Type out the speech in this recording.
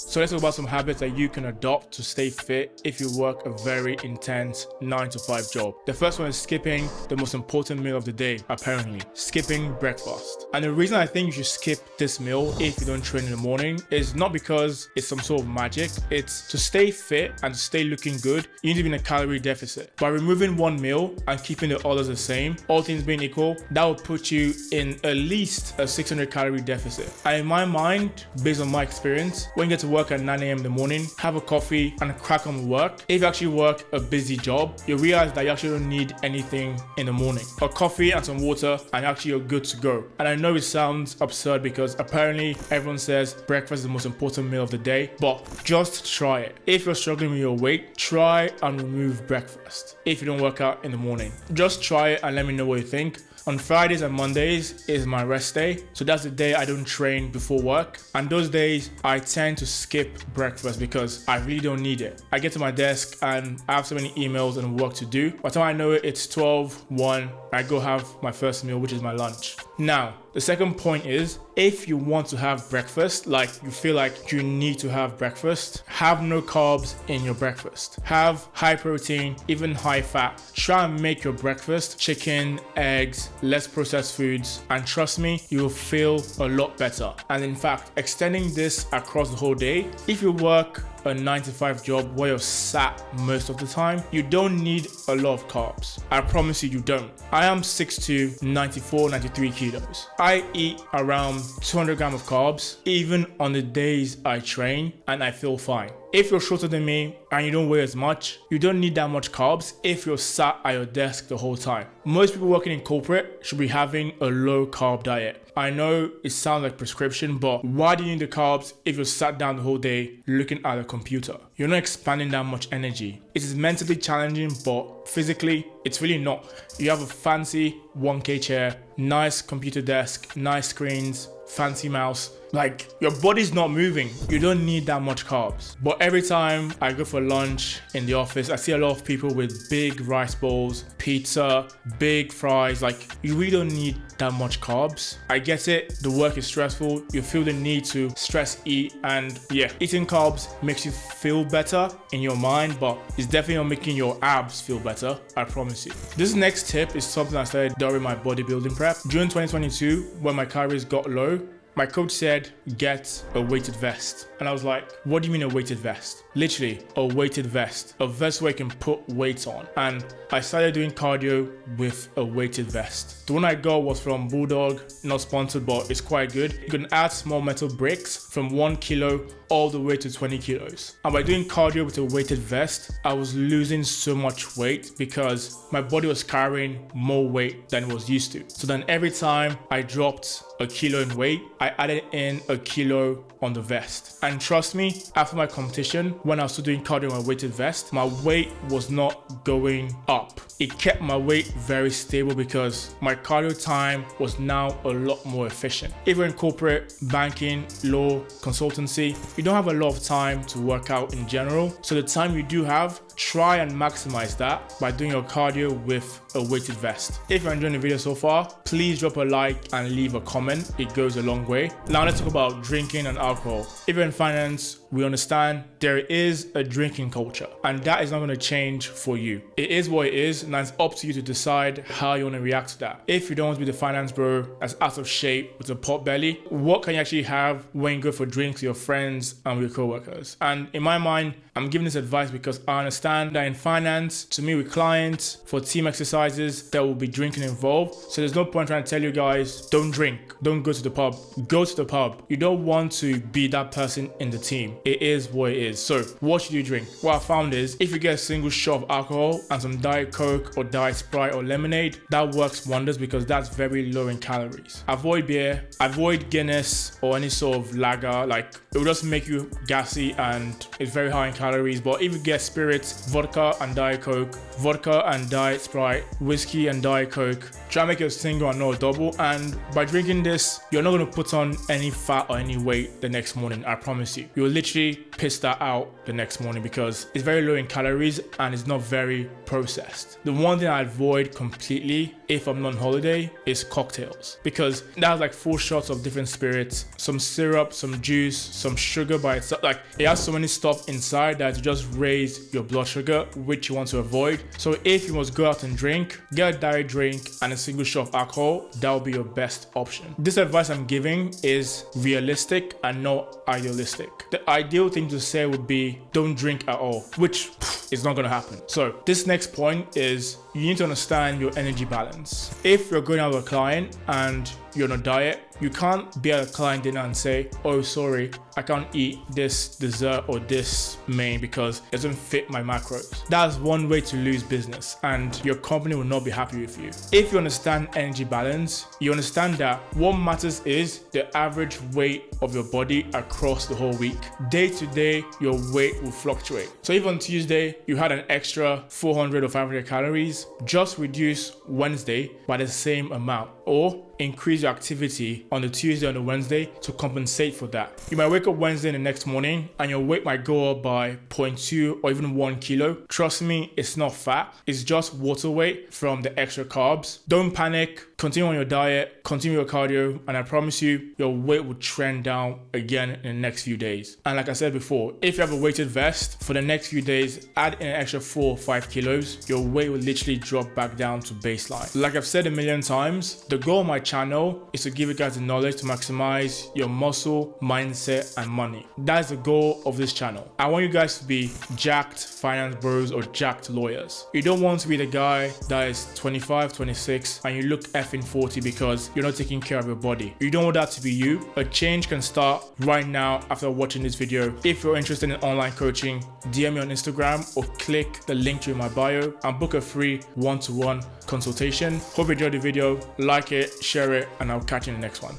So let's talk about some habits that you can adopt to stay fit if you work a very intense 9 to 5 job. The first one is skipping the most important meal of the day, apparently. Skipping breakfast. And the reason I think you should skip this meal if you don't train in the morning is not because it's some sort of magic. It's to stay fit and to stay looking good, you need to be in a calorie deficit. By removing one meal and keeping the others the same, all things being equal, that will put you in at least a 600 calorie deficit. And in my mind, based on my experience, when you get to work at 9 a.m. in the morning, have a coffee and crack on with work. If you actually work a busy job, you realize that you actually don't need anything in the morning. A coffee and some water and actually you're good to go. And I know it sounds absurd because apparently everyone says breakfast is the most important meal of the day, but just try it. If you're struggling with your weight, try and remove breakfast if you don't work out in the morning. Just try it and let me know what you think. On Fridays and Mondays is my rest day. So that's the day I don't train before work. And those days I tend to skip breakfast because I really don't need it. I get to my desk and I have so many emails and work to do. By the time I know it, it's 12:01. I go have my first meal, which is my lunch. Now, the second point is if you want to have breakfast, like you feel like you need to have breakfast, have no carbs in your breakfast. Have high protein, even high fat. Try and make your breakfast chicken, eggs, less processed foods, and trust me, you will feel a lot better. And in fact, extending this across the whole day, if you work a 9 to 5 job where you're sat most of the time, you don't need a lot of carbs. I promise you don't. I am 6'2", 94, 93 kilos. I eat around 200 grams of carbs, even on the days I train, and I feel fine. If you're shorter than me and you don't weigh as much, you don't need that much carbs if you're sat at your desk the whole time. Most people working in corporate should be having a low carb diet. I know it sounds like prescription, but why do you need the carbs if you're sat down the whole day looking at a computer? You're not expanding that much energy. It is mentally challenging, but physically, it's really not. You have a fancy 1K chair, nice computer desk, nice screens, fancy mouse. Like, your body's not moving. You don't need that much carbs. But every time I go for lunch in the office, I see a lot of people with big rice bowls, pizza, big fries. Like, you really don't need that much carbs. I get it. The work is stressful. You feel the need to stress eat. And yeah, eating carbs makes you feel better in your mind, but it's definitely not making your abs feel better. I promise you. This next tip is something I started during my bodybuilding prep. During 2022, when my calories got low, my coach said, get a weighted vest. And I was like, what do you mean a weighted vest? Literally, a weighted vest. A vest where you can put weights on. And I started doing cardio with a weighted vest. The one I got was from Bulldog, not sponsored, but it's quite good. You can add small metal bricks from 1 kilo all the way to 20 kilos. And by doing cardio with a weighted vest, I was losing so much weight because my body was carrying more weight than it was used to. So then every time I dropped a kilo in weight, I added in a kilo on the vest. And trust me, after my competition, when I was still doing cardio on a weighted vest, my weight was not going up. It kept my weight very stable because my cardio time was now a lot more efficient. If you're in corporate, banking, law, consultancy, you don't have a lot of time to work out in general. So the time you do have, try and maximize that by doing your cardio with a weighted vest. If you're enjoying the video so far, please drop a like and leave a comment. It goes a long way. Now let's talk about drinking and alcohol. If you're in finance, we understand there is a drinking culture and that is not going to change for you. It is what it is and it's up to you to decide how you want to react to that. If you don't want to be the finance bro that's out of shape with a pot belly, what can you actually have when you go for drinks with your friends and with your coworkers? And in my mind, I'm giving this advice because I understand that in finance, to meet with clients, for team exercises, there will be drinking involved. So there's no point trying to tell you guys, don't drink, don't go to the pub. Go to the pub. You don't want to be that person in the team. It is what it is. So what should you drink? What I found is if you get a single shot of alcohol and some Diet Coke or Diet Sprite or lemonade, that works wonders because that's very low in calories. Avoid beer, avoid Guinness or any sort of lager. Like, it will just make you gassy and it's very high in calories. But if you get spirits, vodka and Diet Coke, vodka and Diet Sprite, whiskey and Diet Coke, try and make it a single and not a double. And by drinking this, you're not going to put on any fat or any weight the next morning. I promise you. You'll literally piss that out the next morning because it's very low in calories and it's not very processed. The one thing I avoid completely if I'm not on holiday is cocktails, because that has like 4 shots of different spirits, some syrup, some juice, some sugar by itself. Like it has so many stuff inside that to just raise your blood sugar, which you want to avoid. So if you must go out and drink, get a diet drink and a single shot of alcohol. That will be your best option. This advice I'm giving is realistic and not idealistic. The ideal thing to say would be don't drink at all, which is not going to happen. So this next point is you need to understand your energy balance. If you're going out with a client and you're on a diet, you can't be at a client dinner and say, oh, sorry, I can't eat this dessert or this main because it doesn't fit my macros. That's one way to lose business and your company will not be happy with you. If you understand energy balance, you understand that what matters is the average weight of your body across the whole week. Day to day, your weight will fluctuate. So if on Tuesday you had an extra 400 or 500 calories, just reduce Wednesday by the same amount, or increase your activity on the Tuesday and the Wednesday to compensate for that. You might wake up Wednesday the next morning and your weight might go up by 0.2 or even 1 kilo. Trust me, it's not fat. It's just water weight from the extra carbs. Don't panic. Continue on your diet, continue your cardio, and I promise you, your weight will trend down again in the next few days. And like I said before, if you have a weighted vest, for the next few days, add in an extra 4 or 5 kilos, your weight will literally drop back down to baseline. Like I've said a million times, the goal of my channel is to give you guys the knowledge to maximize your muscle, mindset, and money. That's the goal of this channel. I want you guys to be jacked finance bros or jacked lawyers. You don't want to be the guy that is 25, 26, and you look effing 40 because you're not taking care of your body. You don't want that to be you. A change can start right now after watching this video. If you're interested in online coaching, DM me on Instagram or click the link to in my bio and book a free one-to-one consultation. Hope you enjoyed the video, like it, share it, and I'll catch you in the next one.